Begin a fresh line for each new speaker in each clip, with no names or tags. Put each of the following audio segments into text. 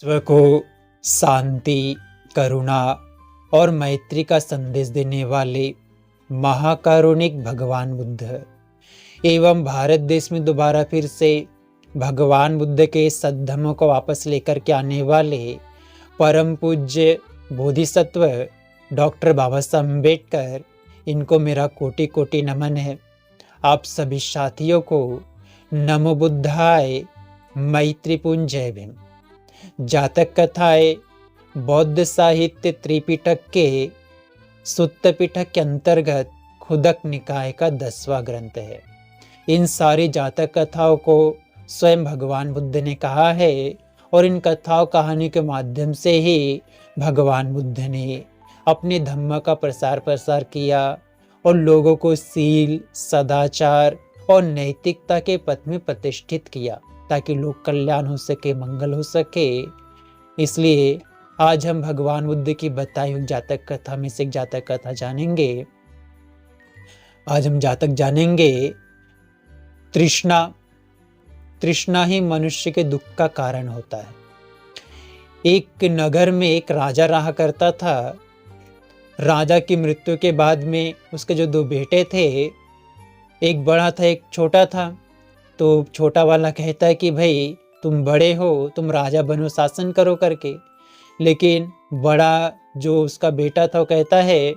विश्व को शांति, करुणा और मैत्री का संदेश देने वाले महाकारुणिक भगवान बुद्ध एवं भारत देश में दोबारा फिर से भगवान बुद्ध के सद्धर्म को वापस लेकर के आने वाले परम पूज्य बोधिसत्व डॉक्टर बाबा साहब अम्बेडकर, इनको मेरा कोटि कोटि नमन है। आप सभी साथियों को नमो बुद्धाय, मैत्रीपूर्ण जय भीम। जातक कथाएं बौद्ध साहित्य त्रिपिटक के सुत्त पिटक के अंतर्गत खुदक निकाय का 10वां ग्रंथ है। इन सारी जातक कथाओं को स्वयं भगवान बुद्ध ने कहा है और इन कथाओं कहानी के माध्यम से ही भगवान बुद्ध ने अपने धम्म का प्रसार किया और लोगों को सील, सदाचार और नैतिकता के पथ में प्रतिष्ठित किया ताकि लोक कल्याण हो सके, मंगल हो सके। इसलिए आज हम भगवान बुद्ध की बताई हुई जातक कथा में से एक जातक कथा जानेंगे। आज हम जातक जानेंगे तृष्णा ही मनुष्य के दुख का कारण होता है। एक नगर में एक राजा रहा करता था। राजा की मृत्यु के बाद में उसके जो 2 बेटे थे, एक बड़ा था एक छोटा था। तो छोटा वाला कहता है कि भाई तुम बड़े हो, तुम राजा बनो, शासन करो करके। लेकिन बड़ा जो उसका बेटा था वो कहता है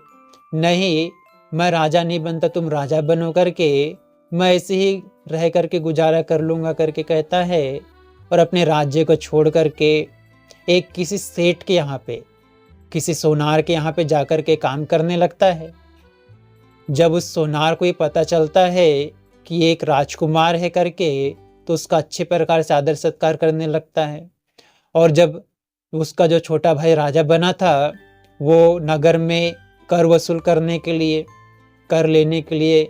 नहीं, मैं राजा नहीं बनता, तुम राजा बनो करके, मैं ऐसे ही रह करके गुजारा कर लूँगा करके कहता है। और अपने राज्य को छोड़ करके एक किसी सेठ के यहाँ पे, किसी सोनार के यहाँ पे जाकर के काम करने लगता है। जब उस सोनार को ये पता चलता है कि एक राजकुमार है करके, तो उसका अच्छे प्रकार से आदर सत्कार करने लगता है। और जब उसका जो छोटा भाई राजा बना था, वो नगर में कर वसूल करने के लिए, कर लेने के लिए,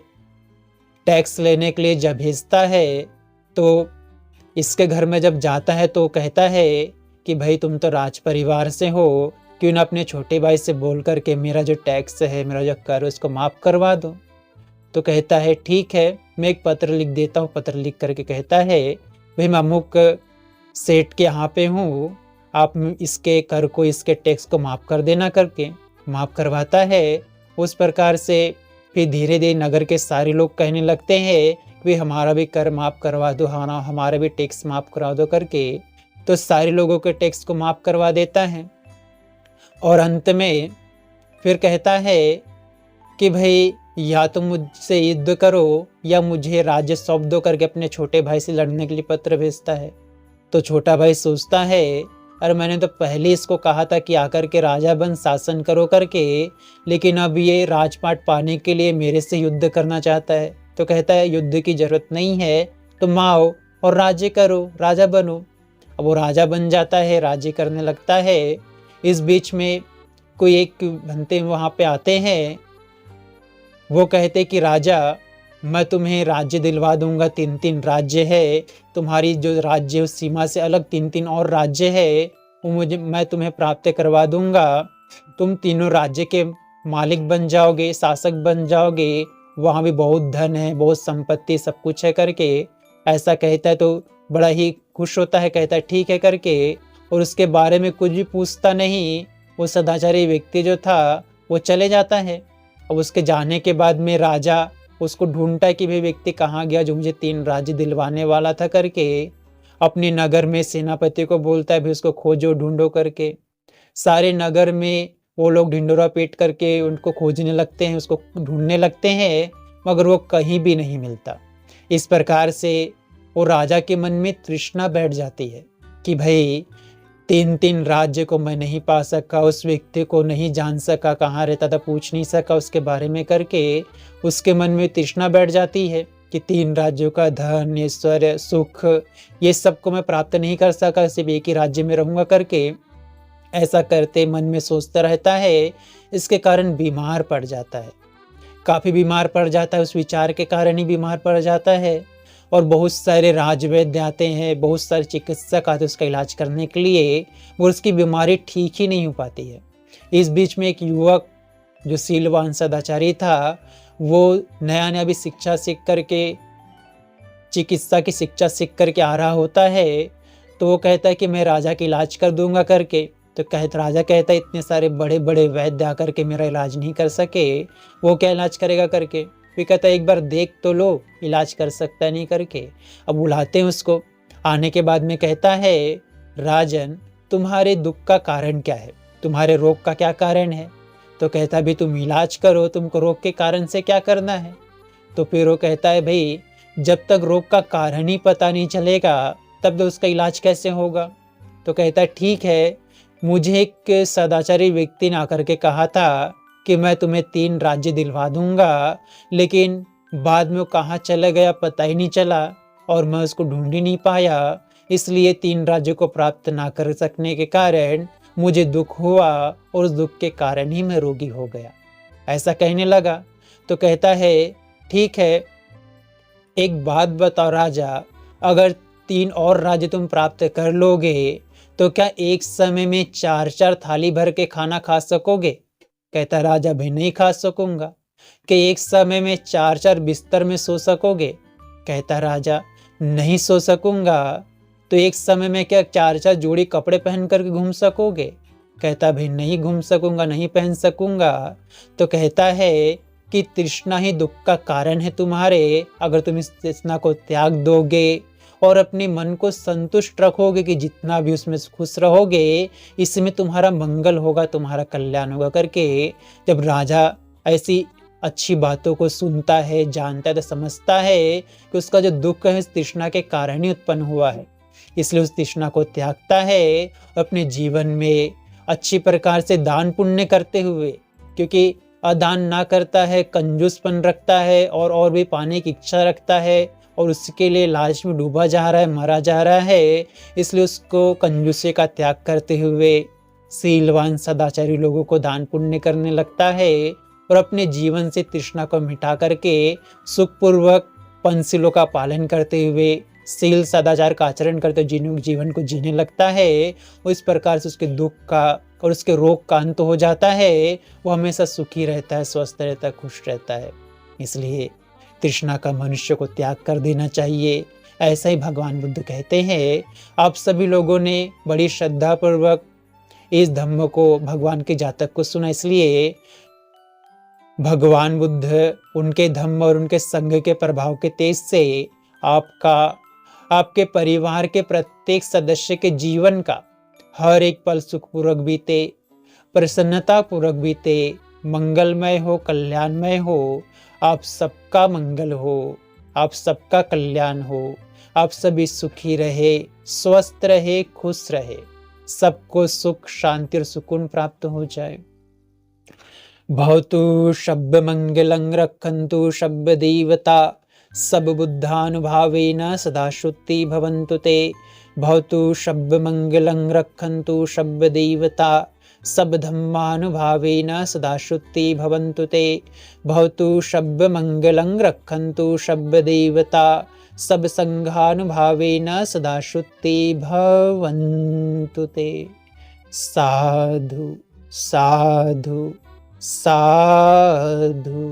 टैक्स लेने के लिए जब भेजता है, तो इसके घर में जब जाता है तो कहता है कि भाई तुम तो राज परिवार से हो, क्यों ना अपने छोटे भाई से बोल करके मेरा जो टैक्स है, मेरा जो कर है, उसको माफ़ करवा दो। तो कहता है ठीक है, मैं एक पत्र लिख देता हूँ। पत्र लिख करके कहता है भाई मैं अमुक सेठ के यहाँ पे हूँ, आप इसके कर को, इसके टैक्स को माफ़ कर देना करके माफ़ करवाता है। उस प्रकार से फिर धीरे धीरे नगर के सारे लोग कहने लगते हैं कि हमारा भी कर माफ़ करवा दो, हमारा भी टैक्स माफ़ करवा दो करके। तो सारे लोगों के टैक्स को माफ़ करवा देता है। और अंत में फिर कहता है कि भाई या तो मुझसे युद्ध करो या मुझे राज्य सौंप दो करके अपने छोटे भाई से लड़ने के लिए पत्र भेजता है। तो छोटा भाई सोचता है अरे मैंने तो पहले इसको कहा था कि आकर के राजा बन, शासन करो करके, लेकिन अब ये राजपाट पाने के लिए मेरे से युद्ध करना चाहता है। तो कहता है युद्ध की जरूरत नहीं है, तुम आओ और राज्य करो, राजा बनो। अब वो राजा बन जाता है, राज्य करने लगता है। इस बीच में कोई एक बनते वहाँ पे आते हैं। वो कहते कि राजा मैं तुम्हें राज्य दिलवा दूंगा, 3 राज्य है, तुम्हारी जो राज्य उस सीमा से अलग 3 और राज्य है, वो मैं तुम्हें प्राप्त करवा दूंगा। तुम 3 राज्य के मालिक बन जाओगे, शासक बन जाओगे, वहाँ भी बहुत धन है, बहुत संपत्ति, सब कुछ है करके ऐसा कहता है। तो बड़ा ही खुश होता है, कहता है ठीक है करके। और उसके बारे में कुछ भी पूछता नहीं। वो सदाचारी व्यक्ति जो था वो चले जाता है। अब उसके जाने के बाद में राजा उसको ढूंढता है कि भाई व्यक्ति कहाँ गया जो मुझे 3 राज्य दिलवाने वाला था करके। अपने नगर में सेनापति को बोलता है भाई उसको खोजो, ढूंढो करके। सारे नगर में वो लोग ढिंडोरा पीट करके उनको खोजने लगते हैं, उसको ढूंढने लगते हैं, मगर वो कहीं भी नहीं मिलता। इस प्रकार से वो राजा के मन में तृष्णा बैठ जाती है कि भाई 3 राज्य को मैं नहीं पा सका, उस व्यक्ति को नहीं जान सका, कहाँ रहता था पूछ नहीं सका उसके बारे में करके। उसके मन में तृष्णा बैठ जाती है कि 3 राज्यों का धन, ऐश्वर्य, सुख, ये सब को मैं प्राप्त नहीं कर सका, सिर्फ एक ही राज्य में रहूंगा करके ऐसा करते मन में सोचता रहता है। इसके कारण बीमार पड़ जाता है, काफ़ी बीमार पड़ जाता है, उस विचार के कारण ही बीमार पड़ जाता है। और बहुत सारे राजवैद्य आते हैं, बहुत सारे चिकित्सक आते हैं उसका इलाज करने के लिए, और उसकी बीमारी ठीक ही नहीं हो पाती है। इस बीच में एक युवक जो सीलवान सदाचारी था, वो नया भी शिक्षा सीख करके, चिकित्सा की शिक्षा सीख करके आ रहा होता है। तो वो कहता है कि मैं राजा की इलाज कर दूंगा करके। तो राजा कहता है इतने सारे बड़े बड़े वैद्य आकर के मेरा इलाज नहीं कर सके, वो क्या इलाज करेगा करके। फिर कहता है एक बार देख तो लो, इलाज कर सकता नहीं करके। अब बुलाते हैं उसको। आने के बाद में कहता है, राजन तुम्हारे दुख का कारण क्या है, तुम्हारे रोग का क्या कारण है। तो कहता है भाई तुम इलाज करो, तुमको रोग के कारण से क्या करना है। तो फिर वो कहता है भाई जब तक रोग का कारण ही पता नहीं चलेगा तब तो उसका इलाज कैसे होगा। तो कहता है ठीक है, मुझे एक सदाचारी व्यक्ति ने आकर के कहा था कि मैं तुम्हें 3 राज्य दिलवा दूंगा, लेकिन बाद में वो कहाँ चला गया पता ही नहीं चला और मैं उसको ढूंढ ही नहीं पाया, इसलिए 3 राज्यों को प्राप्त ना कर सकने के कारण मुझे दुख हुआ और उस दुख के कारण ही मैं रोगी हो गया, ऐसा कहने लगा। तो कहता है ठीक है, एक बात बताओ राजा, अगर 3 और राज्य तुम प्राप्त कर लोगे तो क्या एक समय में 4-4 थाली भर के खाना खा सकोगे। कहता राजा भाई नहीं खा सकूंगा। कि एक समय में 4-4 बिस्तर में सो सकोगे। कहता राजा नहीं सो सकूंगा। तो एक समय में क्या 4-4 जोड़ी कपड़े पहन कर घूम सकोगे। कहता भाई नहीं घूम सकूंगा, नहीं पहन सकूंगा। तो कहता है कि तृष्णा ही दुख का कारण है तुम्हारे, अगर तुम इस तृष्णा को त्याग दोगे और अपने मन को संतुष्ट रखोगे कि जितना भी उसमें खुश रहोगे इसमें तुम्हारा मंगल होगा, तुम्हारा कल्याण होगा करके। जब राजा ऐसी अच्छी बातों को सुनता है, जानता है, तो समझता है कि उसका जो दुख है उस तृष्णा के कारण ही उत्पन्न हुआ है, इसलिए उस तृष्णा को त्यागता है। अपने जीवन में अच्छी प्रकार से दान पुण्य करते हुए, क्योंकि अदान ना करता है, कंजूसपन रखता है और भी पाने की इच्छा रखता है और उसके लिए लालच में डूबा जा रहा है, मरा जा रहा है, इसलिए उसको कंजूसी का त्याग करते हुए शीलवान सदाचारी लोगों को दान पुण्य करने लगता है और अपने जीवन से तृष्णा को मिटा करके सुखपूर्वक पंचशीलों का पालन करते हुए शील सदाचार का आचरण करते जीवन को जीने लगता है। और इस प्रकार से उसके दुख का और उसके रोग का अंत हो जाता है। वो हमेशा सुखी रहता है, स्वस्थ रहता है, खुश रहता है। इसलिए तृष्णा का मनुष्य को त्याग कर देना चाहिए, ऐसा ही भगवान बुद्ध कहते हैं। आप सभी लोगों ने बड़ी श्रद्धा पूर्वक इस धम्म को, भगवान के जातक को सुना, इसलिए भगवान बुद्ध उनके धम्म और उनके संग के प्रभाव के तेज से आपके परिवार के प्रत्येक सदस्य के जीवन का हर एक पल सुखपूर्वक बीते, प्रसन्नता पूर्वक बीते, मंगलमय हो, कल्याणमय हो। आप सबका मंगल हो, आप सबका कल्याण हो, आप सभी सुखी रहे, स्वस्थ रहे, खुश रहे, सबको सुख, शांति और सुकून प्राप्त हो जाए। भवतु शब्द मंगलं रक्षन्तु शब्द देवता, सब बुद्धानुभावेन सदा शुद्धि भवन्तु ते। भवतु शब्द मंगलं रक्षन्तु शब्द देवता, सब धम्मानुभावेन सदा शुद्धि भवन्तु ते। भवतु शब्द मंगलं रक्षन्तु शब्द देवता, सब संघानुभावेन सदा शुद्धि भवन्तु ते। साधु साधु साधु।